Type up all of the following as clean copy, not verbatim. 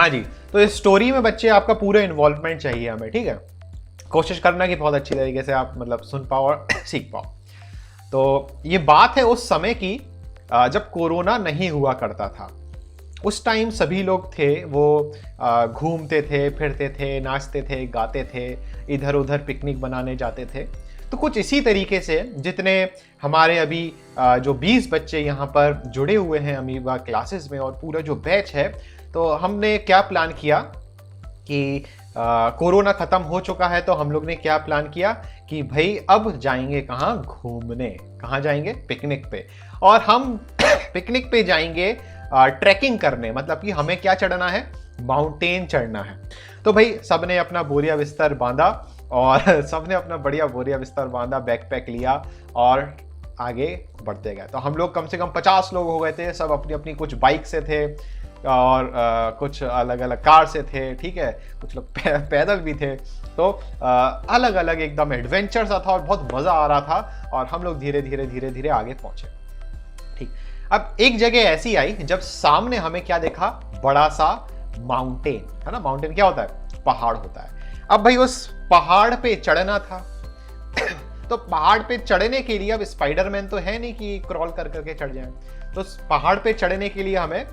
हाँ जी, तो इस स्टोरी में बच्चे आपका पूरा इन्वॉल्वमेंट चाहिए हमें, ठीक है। कोशिश करना कि बहुत अच्छी तरीके से आप मतलब सुन पाओ और सीख पाओ। तो ये बात है उस समय की जब कोरोना नहीं हुआ करता था। उस टाइम सभी लोग थे वो घूमते थे, फिरते थे, नाचते थे, गाते थे, इधर उधर पिकनिक बनाने जाते थे। तो कुछ इसी तरीके से जितने हमारे अभी जो 20 बच्चे यहाँ पर जुड़े हुए हैं अमीबा क्लासेस में और पूरा जो बैच है, तो हमने क्या प्लान किया कि कोरोना ख़त्म हो चुका है तो हम लोग ने क्या प्लान किया कि भाई अब जाएंगे कहाँ घूमने, कहाँ जाएंगे पिकनिक पे। और हम पिकनिक पे जाएंगे ट्रैकिंग करने, मतलब कि हमें क्या चढ़ना है, माउंटेन चढ़ना है। तो भाई सबने अपना बोरिया बिस्तर बांधा और सबने अपना बढ़िया बोरिया बिस्तर बांधा, बैकपैक लिया और आगे बढ़ते गए। तो हम लोग कम से कम 50 लोग हो गए थे, सब अपनी अपनी कुछ बाइक से थे और कुछ अलग अलग कार से थे, ठीक है, कुछ लोग पैदल भी थे। तो अलग अलग एकदम एडवेंचर सा था और बहुत मज़ा आ रहा था और हम लोग धीरे धीरे धीरे धीरे आगे पहुंचे। ठीक, अब एक जगह ऐसी आई जब सामने हमें क्या देखा, बड़ा सा माउंटेन, है ना। माउंटेन क्या होता है, पहाड़ होता है। अब भाई उस पहाड़ पे चढ़ना था तो पहाड़ पे चढ़ने के लिए अब स्पाइडरमैन तो है नहीं कि क्रॉल कर करके चढ़ जाए। तो पहाड़ पे चढ़ने के लिए हमें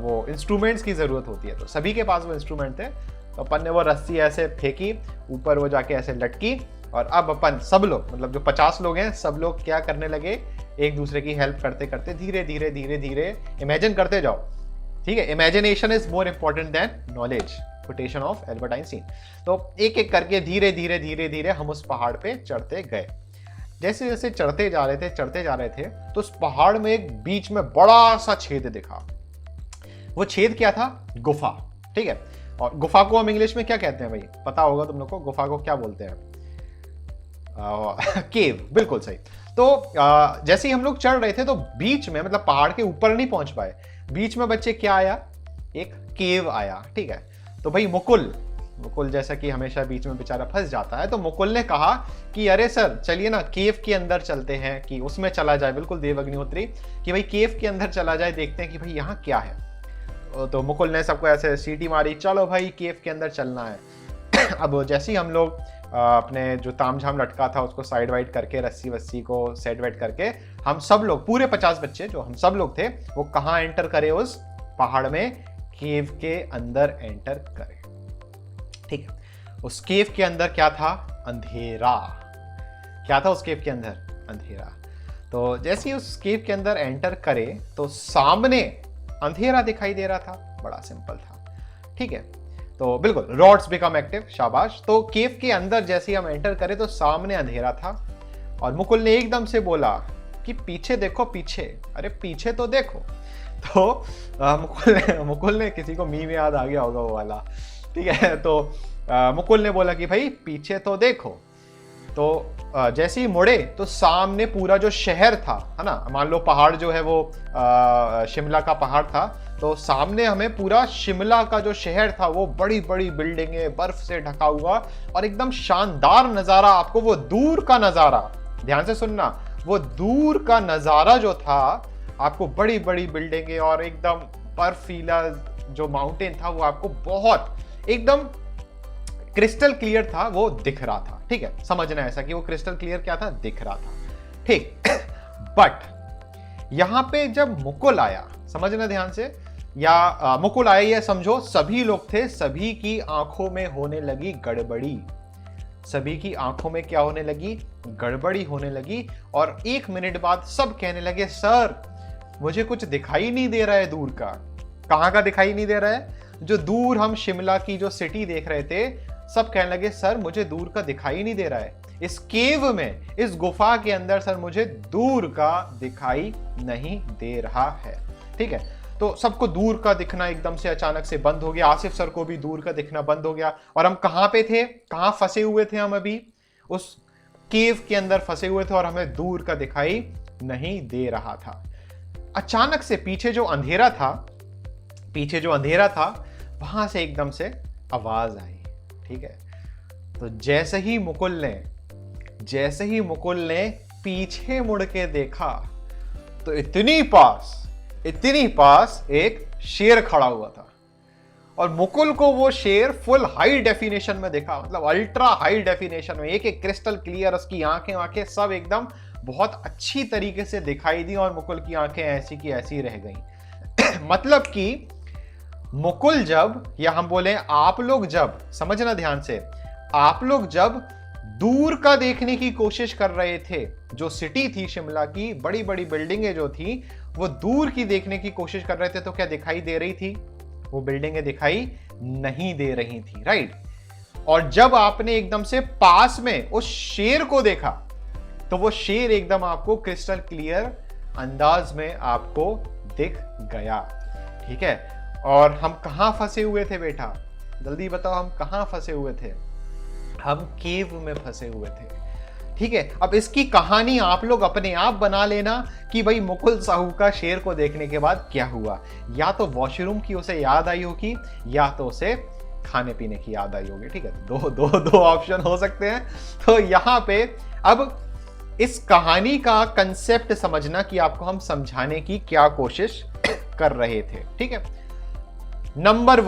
वो इंस्ट्रूमेंट्स की जरूरत होती है। तो सभी के पास वो इंस्ट्रूमेंट थे, तो अपन ने वो रस्सी ऐसे फेंकी ऊपर, वो जाके ऐसे लटकी और अब अपन सब लोग, मतलब जो 50 लोग हैं, सब लोग क्या करने लगे, एक दूसरे की हेल्प करते करते धीरे धीरे धीरे धीरे इमेजिन करते जाओ, ठीक है। Imagination is more important than knowledge, quotation of Albert Einstein. तो एक एक करके धीरे धीरे धीरे धीरे हम उस पहाड़ पे चढ़ते गए। जैसे जैसे चढ़ते जा रहे थे तो उस पहाड़ में एक बीच में बड़ा सा छेद दिखा। वो छेद क्या था, गुफा, ठीक है। और गुफा को हम इंग्लिश में क्या कहते हैं भाई, पता होगा तुम लोग को, गुफा को क्या बोलते हैं, केव, बिल्कुल सही। तो जैसे ही हम लोग चढ़ रहे थे तो बीच में, मतलब पहाड़ के ऊपर नहीं पहुंच पाए, बीच में बच्चे क्या आया, एक केव आया, ठीक है। तो भाई मुकुल जैसा कि हमेशा बीच में बेचारा फंस जाता है, तो मुकुल ने कहा कि अरे सर चलिए ना केव के अंदर चलते हैं, कि उसमें चला जाए, बिल्कुल देव अग्निहोत्री, कि भाई केव के अंदर चला जाए, देखते हैं कि भाई यहाँ क्या है। तो मुकुल ने सबको ऐसे सीटी मारी, चलो भाई केव के अंदर चलना है। अब जैसे ही हम लोग अपने जो तामझाम लटका था उसको साइड वाइड करके, रस्सी वस्सी को सेट वाइड करके, हम सब लोग पूरे 50 बच्चे जो हम सब लोग थे वो कहाँ एंटर करे, उस पहाड़ में केव के अंदर एंटर करे, ठीक है। उस केव के अंदर क्या था, अंधेरा। क्या था उस केव के अंदर, अंधेरा। तो जैसे ही उस केव के अंदर एंटर करे तो सामने अंधेरा दिखाई दे रहा था, बड़ा सिंपल था, ठीक है। तो बिल्कुल रॉड्स बिकम एक्टिव, शाबाश। तो केव के अंदर जैसे ही हम एंटर करें तो सामने अंधेरा था और मुकुल ने एकदम से बोला कि पीछे देखो, पीछे, अरे पीछे तो देखो। तो मुकुल ने किसी को मीम याद आ गया होगा वो वाला, ठीक है। तो मुकुल ने बोला कि भाई पीछे तो देखो। तो जैसे ही मुड़े तो सामने पूरा जो शहर था, है ना, मान लो पहाड़ जो है वो शिमला का पहाड़ था, तो सामने हमें पूरा शिमला का जो शहर था वो बड़ी बड़ी बिल्डिंगें, बर्फ से ढका हुआ और एकदम शानदार नजारा। आपको वो दूर का नजारा, ध्यान से सुनना, वो दूर का नजारा जो था, आपको बड़ी बड़ी बिल्डिंगें और एकदम बर्फीला जो माउंटेन था वो आपको बहुत एकदम क्रिस्टल क्लियर था, वो दिख रहा था, ठीक है। समझना ऐसा कि वो क्रिस्टल क्लियर क्या था, दिख रहा था, ठीक। बट यहां पे जब मुकुल आया, समझना ध्यान से, या मुकुल आया ये समझो सभी लोग थे, सभी की आंखों में होने लगी गड़बड़ी। सभी की आंखों में क्या होने लगी, गड़बड़ी होने लगी। और 1 मिनट बाद सब कहने लगे, सर मुझे कुछ दिखाई नहीं दे रहा है दूर का। कहां का दिखाई नहीं दे रहा है, जो दूर हम शिमला की जो सिटी देख रहे थे, सब कहने लगे सर मुझे दूर का दिखाई नहीं दे रहा है, इस केव में, इस गुफा के अंदर सर मुझे दूर का दिखाई नहीं दे रहा है, ठीक है। तो सबको दूर का दिखना एकदम से अचानक से बंद हो गया। आसिफ सर को भी दूर का दिखना बंद हो गया। और हम कहां पे थे, कहां फंसे हुए थे, हम अभी उस केव के अंदर फंसे हुए थे और हमें दूर का दिखाई नहीं दे रहा था। अचानक से पीछे जो अंधेरा था, वहां से एकदम से आवाज आई, ठीक है। तो जैसे ही मुकुल ने पीछे मुड़ के देखा तो इतनी पास एक शेर खड़ा हुआ था और मुकुल को वो शेर फुल हाई डेफिनेशन में दिखा, मतलब अल्ट्रा हाई डेफिनेशन में, एक एक क्रिस्टल क्लियर, उसकी आंखें सब एकदम बहुत अच्छी तरीके से दिखाई दी और मुकुल की आंखें ऐसी की ऐसी रह गई। मतलब कि मुकुल जब, या हम बोले आप लोग जब, समझना ध्यान से, आप लोग जब दूर का देखने की कोशिश कर रहे थे, जो सिटी थी शिमला की, बड़ी बड़ी बिल्डिंगें जो थी वो दूर की देखने की कोशिश कर रहे थे, तो क्या दिखाई दे रही थी? वो बिल्डिंगें दिखाई नहीं दे रही थी, राइट। और जब आपने एकदम से पास में उस शेर को देखा तो वो शेर एकदम आपको क्रिस्टल क्लियर अंदाज में आपको दिख गया, ठीक है। और हम कहां फंसे हुए थे बेटा? जल्दी बताओ, हम कहां फंसे हुए थे? हम केव में फंसे हुए थे, ठीक है। अब इसकी कहानी आप लोग अपने आप बना लेना कि भाई मुकुल साहू का शेर को देखने के बाद क्या हुआ। या तो वॉशरूम की उसे याद आई होगी, या तो उसे खाने पीने की याद आई होगी, ठीक है। दो ऑप्शन हो सकते हैं। तो यहां पे अब इस कहानी का कंसेप्ट समझना कि आपको हम समझाने की क्या कोशिश कर रहे थे, ठीक है। नंबर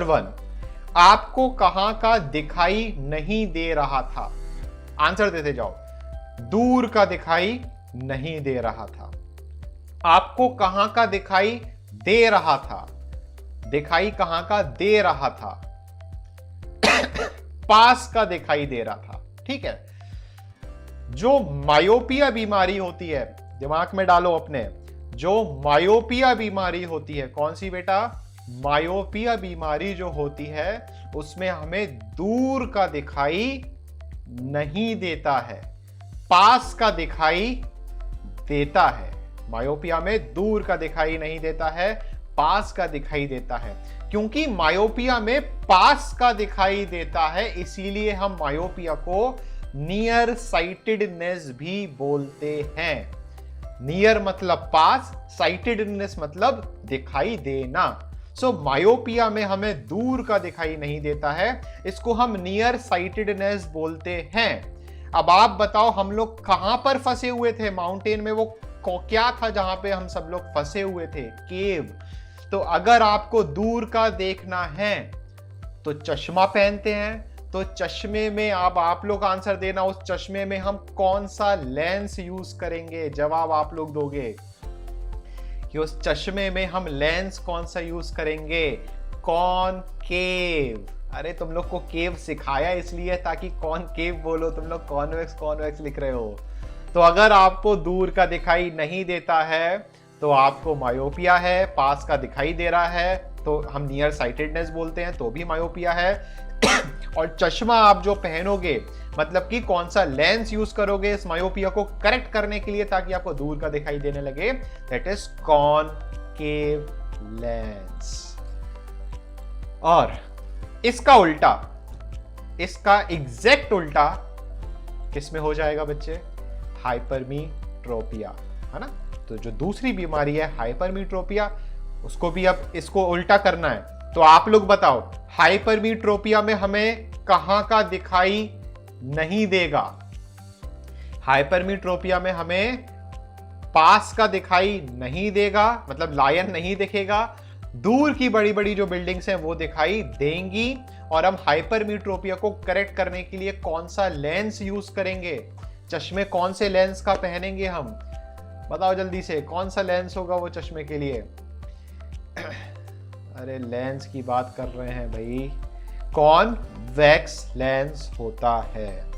वन, आपको कहां का दिखाई नहीं दे रहा था? आंसर देते जाओ। दूर का दिखाई नहीं दे रहा था। आपको कहां का दिखाई दे रहा था? दिखाई कहां का दे रहा था? पास का दिखाई दे रहा था, ठीक है। जो मायोपिया बीमारी होती है, दिमाग में डालो अपने, जो मायोपिया बीमारी होती है, कौन सी बेटा? मायोपिया बीमारी जो होती है उसमें हमें दूर का दिखाई नहीं देता है, पास का दिखाई देता है। मायोपिया में दूर का दिखाई नहीं देता है, पास का दिखाई देता है। क्योंकि मायोपिया में पास का दिखाई देता है, इसीलिए हम मायोपिया को नियर साइटेडनेस भी बोलते हैं। नियर मतलब पास, साइटेडनेस मतलब दिखाई देना। सो मायोपिया में हमें दूर का दिखाई नहीं देता है, इसको हम नियर साइटेडनेस बोलते हैं। अब आप बताओ, हम लोग कहां पर फंसे हुए थे माउंटेन में? वो क्या था जहां पे हम सब लोग फंसे हुए थे? केव। तो अगर आपको दूर का देखना है तो चश्मा पहनते हैं, तो चश्मे में अब आप लोग आंसर देना, उस चश्मे में हम कौन सा लेंस यूज करेंगे? जवाब आप लोग दोगे कि उस चश्मे में हम लेंस कौन सा यूज करेंगे? कॉनकेव। अरे तुम लोग को केव सिखाया इसलिए ताकि कॉनकेव बोलो, तुम लोग कॉन्वेक्स लिख रहे हो। तो अगर आपको दूर का दिखाई नहीं देता है तो आपको मायोपिया है, पास का दिखाई दे रहा है तो हम नियर साइटेडनेस बोलते हैं, तो भी मायोपिया है। और चश्मा आप जो पहनोगे, मतलब कि कौन सा लेंस यूज करोगे इस मायोपिया को करेक्ट करने के लिए ताकि आपको दूर का दिखाई देने लगे, दैट इज कॉनकेव लेंस। और इसका उल्टा, इसका एग्जैक्ट उल्टा किसमें हो जाएगा बच्चे? हाइपरमीट्रोपिया, है ना। तो जो दूसरी बीमारी है हाइपरमीट्रोपिया, उसको भी अब इसको उल्टा करना है। तो आप लोग बताओ, हाइपरमीट्रोपिया में हमें कहां का दिखाई नहीं देगा? हाइपरमीट्रोपिया में हमें पास का दिखाई नहीं देगा, मतलब लायन नहीं दिखेगा। दूर की बड़ी बड़ी जो बिल्डिंग्स हैं वो दिखाई देंगी। और हम हाइपरमीट्रोपिया को करेक्ट करने के लिए कौन सा लेंस यूज करेंगे? चश्मे कौन से लेंस का पहनेंगे हम? बताओ जल्दी से, कौन सा लेंस होगा वो चश्मे के लिए? अरे लेंस की बात कर रहे हैं भाई, कॉन्वेक्स लेंस होता है।